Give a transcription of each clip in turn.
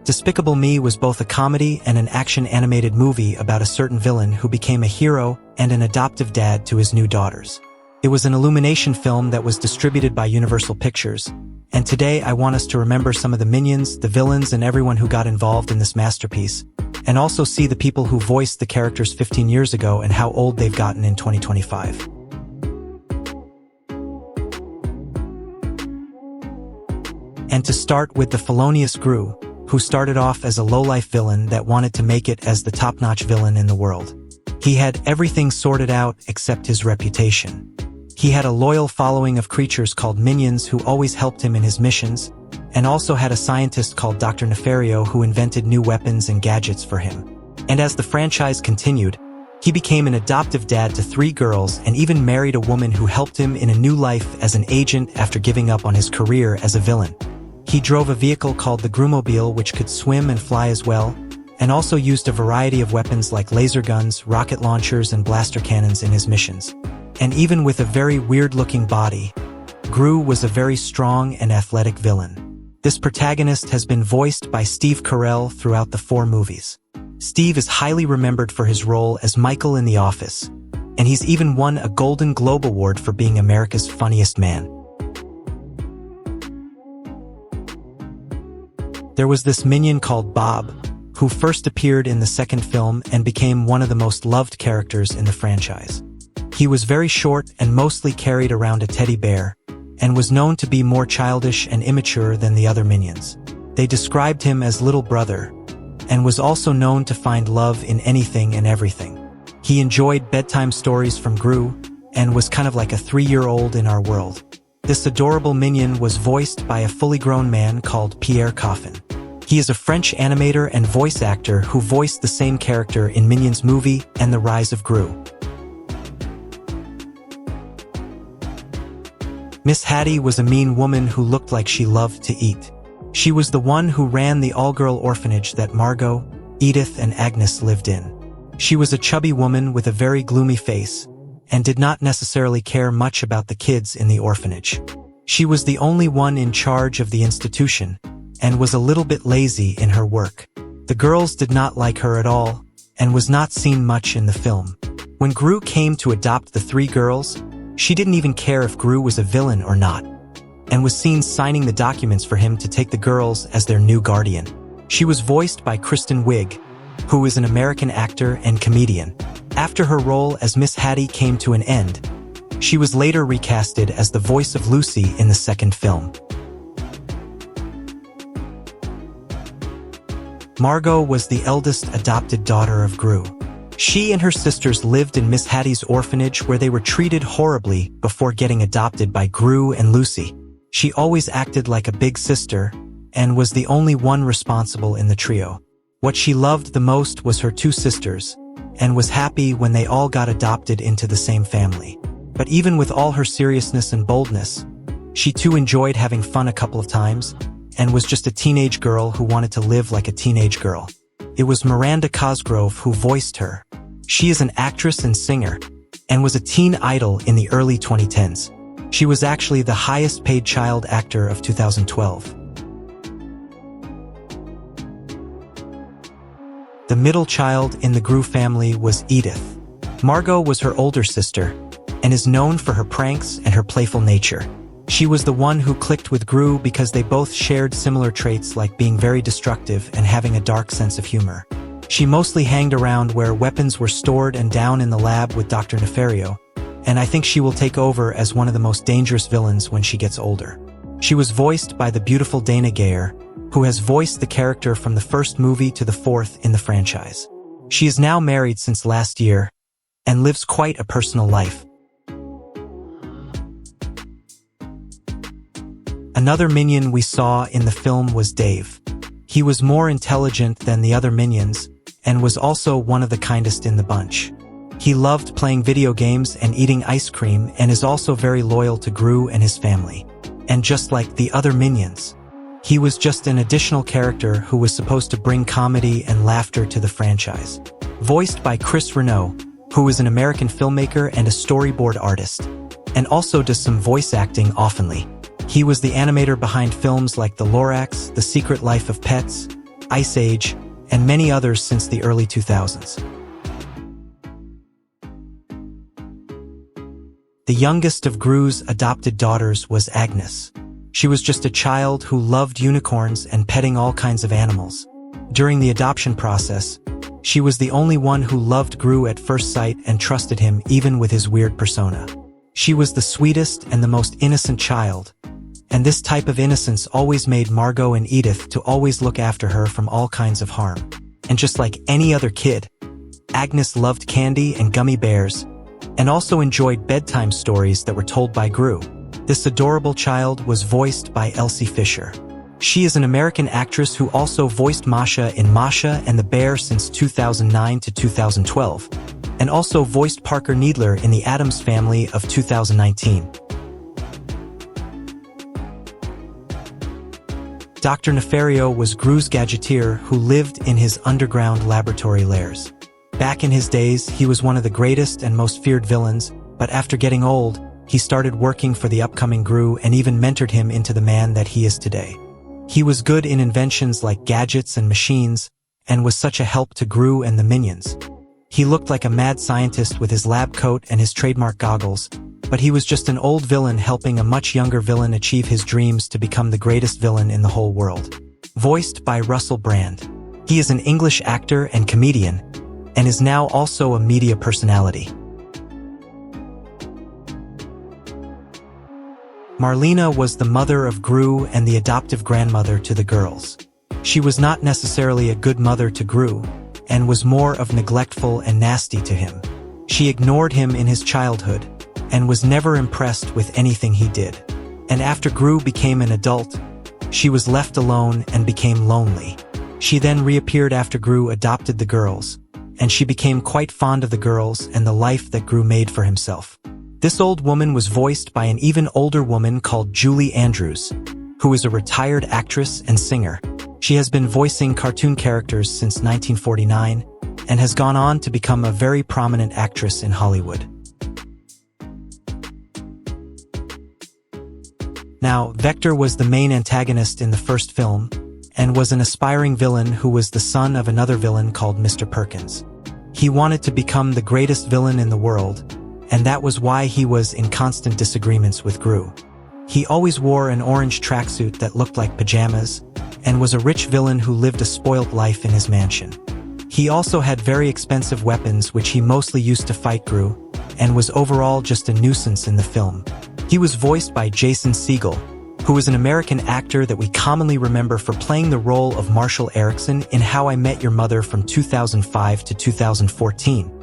Despicable Me was both a comedy and an action-animated movie about a certain villain who became a hero and an adoptive dad to his new daughters. It was an Illumination film that was distributed by Universal Pictures, and today I want us to remember some of the minions, the villains, and everyone who got involved in this masterpiece, and also see the people who voiced the characters 15 years ago and how old they've gotten in 2025. And to start with the felonious Gru, who started off as a low-life villain that wanted to make it as the top-notch villain in the world. He had everything sorted out except his reputation. He had a loyal following of creatures called minions who always helped him in his missions, and also had a scientist called Dr. Nefario who invented new weapons and gadgets for him. And as the franchise continued, he became an adoptive dad to 3 girls and even married a woman who helped him in a new life as an agent after giving up on his career as a villain. He drove a vehicle called the Grumobile which could swim and fly as well, and also used a variety of weapons like laser guns, rocket launchers, and blaster cannons in his missions. And even with a very weird-looking body, Gru was a very strong and athletic villain. This protagonist has been voiced by Steve Carell throughout the 4 movies. Steve is highly remembered for his role as Michael in The Office, and he's even won a Golden Globe Award for being America's funniest man. There was this minion called Bob, who first appeared in the second film and became one of the most loved characters in the franchise. He was very short and mostly carried around a teddy bear, and was known to be more childish and immature than the other minions. They described him as little brother, and was also known to find love in anything and everything. He enjoyed bedtime stories from Gru, and was kind of like a 3-year-old in our world. This adorable minion was voiced by a fully grown man called Pierre Coffin. He is a French animator and voice actor who voiced the same character in Minions movie and The Rise of Gru. Miss Hattie was a mean woman who looked like she loved to eat. She was the one who ran the all-girl orphanage that Margot, Edith, and Agnes lived in. She was a chubby woman with a very gloomy face, and did not necessarily care much about the kids in the orphanage. She was the only one in charge of the institution, and was a little bit lazy in her work. The girls did not like her at all, and was not seen much in the film. When Gru came to adopt the 3 girls, she didn't even care if Gru was a villain or not, and was seen signing the documents for him to take the girls as their new guardian. She was voiced by Kristen Wiig, who is an American actor and comedian. After her role as Miss Hattie came to an end, she was later recasted as the voice of Lucy in the second film. Margot was the eldest adopted daughter of Gru. She and her sisters lived in Miss Hattie's orphanage where they were treated horribly before getting adopted by Gru and Lucy. She always acted like a big sister, and was the only one responsible in the trio. What she loved the most was her 2 sisters, and was happy when they all got adopted into the same family. But even with all her seriousness and boldness, she too enjoyed having fun a couple of times, and was just a teenage girl who wanted to live like a teenage girl. It was Miranda Cosgrove who voiced her. She is an actress and singer, and was a teen idol in the early 2010s. She was actually the highest paid child actor of 2012. The middle child in the Gru family was Edith. Margot was her older sister, and is known for her pranks and her playful nature. She was the one who clicked with Gru because they both shared similar traits like being very destructive and having a dark sense of humor. She mostly hanged around where weapons were stored and down in the lab with Dr. Nefario, and I think she will take over as one of the most dangerous villains when she gets older. She was voiced by the beautiful Dana Gayer, who has voiced the character from the first movie to the 4th in the franchise. She is now married since last year, and lives quite a personal life. Another minion we saw in the film was Dave. He was more intelligent than the other minions, and was also one of the kindest in the bunch. He loved playing video games and eating ice cream, and is also very loyal to Gru and his family. And just like the other minions, he was just an additional character who was supposed to bring comedy and laughter to the franchise. Voiced by Chris Renaud, who is an American filmmaker and a storyboard artist, and also does some voice acting oftenly. He was the animator behind films like The Lorax, The Secret Life of Pets, Ice Age, and many others since the early 2000s. The youngest of Gru's adopted daughters was Agnes. She was just a child who loved unicorns and petting all kinds of animals. During the adoption process, she was the only one who loved Gru at first sight and trusted him even with his weird persona. She was the sweetest and the most innocent child, and this type of innocence always made Margot and Edith to always look after her from all kinds of harm. And just like any other kid, Agnes loved candy and gummy bears, and also enjoyed bedtime stories that were told by Gru. This adorable child was voiced by Elsie Fisher. She is an American actress who also voiced Masha in Masha and the Bear since 2009 to 2012, and also voiced Parker Needler in The Addams Family of 2019. Dr. Nefario was Gru's gadgeteer who lived in his underground laboratory lairs. Back in his days, he was one of the greatest and most feared villains, but after getting old, he started working for the upcoming Gru and even mentored him into the man that he is today. He was good in inventions like gadgets and machines, and was such a help to Gru and the minions. He looked like a mad scientist with his lab coat and his trademark goggles, but he was just an old villain helping a much younger villain achieve his dreams to become the greatest villain in the whole world. Voiced by Russell Brand. He is an English actor and comedian, and is now also a media personality. Marina was the mother of Gru and the adoptive grandmother to the girls. She was not necessarily a good mother to Gru, and was more of neglectful and nasty to him. She ignored him in his childhood, and was never impressed with anything he did. And after Gru became an adult, she was left alone and became lonely. She then reappeared after Gru adopted the girls, and she became quite fond of the girls and the life that Gru made for himself. This old woman was voiced by an even older woman called Julie Andrews, who is a retired actress and singer. She has been voicing cartoon characters since 1949 and has gone on to become a very prominent actress in Hollywood. Now, Vector was the main antagonist in the first film and was an aspiring villain who was the son of another villain called Mr. Perkins. He wanted to become the greatest villain in the world, and that was why he was in constant disagreements with Gru. He always wore an orange tracksuit that looked like pajamas, and was a rich villain who lived a spoilt life in his mansion. He also had very expensive weapons which he mostly used to fight Gru, and was overall just a nuisance in the film. He was voiced by Jason Segel, who is an American actor that we commonly remember for playing the role of Marshall Erickson in How I Met Your Mother from 2005 to 2014.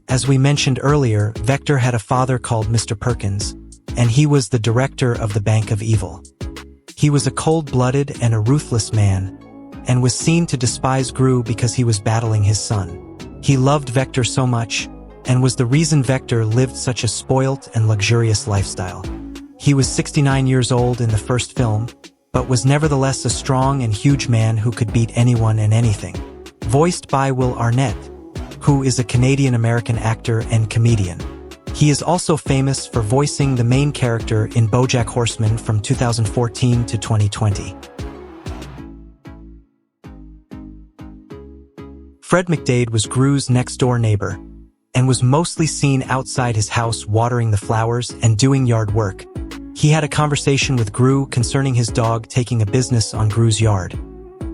As we mentioned earlier, Vector had a father called Mr. Perkins, and he was the director of the Bank of Evil. He was a cold-blooded and a ruthless man, and was seen to despise Gru because he was battling his son. He loved Vector so much, and was the reason Vector lived such a spoilt and luxurious lifestyle. He was 69 years old in the first film, but was nevertheless a strong and huge man who could beat anyone and anything. Voiced by Will Arnett, who is a Canadian-American actor and comedian. He is also famous for voicing the main character in BoJack Horseman from 2014 to 2020. Fred McDade was Gru's next-door neighbor, and was mostly seen outside his house watering the flowers and doing yard work. He had a conversation with Gru concerning his dog taking a business on Gru's yard.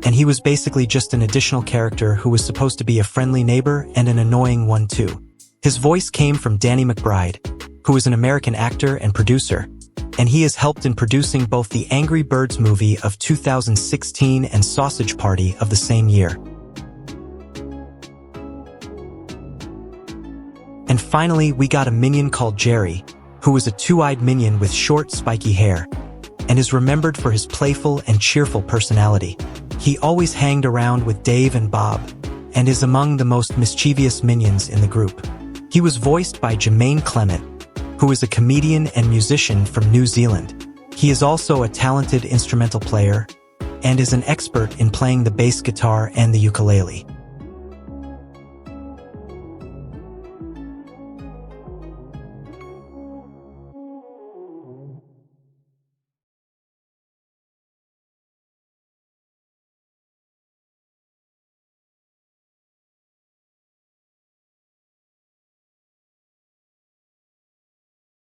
And he was basically just an additional character who was supposed to be a friendly neighbor and an annoying one too. His voice came from Danny McBride, who is an American actor and producer, and he has helped in producing both the Angry Birds movie of 2016 and Sausage Party of the same year. And finally, we got a minion called Jerry, who is a two-eyed minion with short, spiky hair, and is remembered for his playful and cheerful personality. He always hanged around with Dave and Bob, and is among the most mischievous minions in the group. He was voiced by Jermaine Clement, who is a comedian and musician from New Zealand. He is also a talented instrumental player, and is an expert in playing the bass guitar and the ukulele.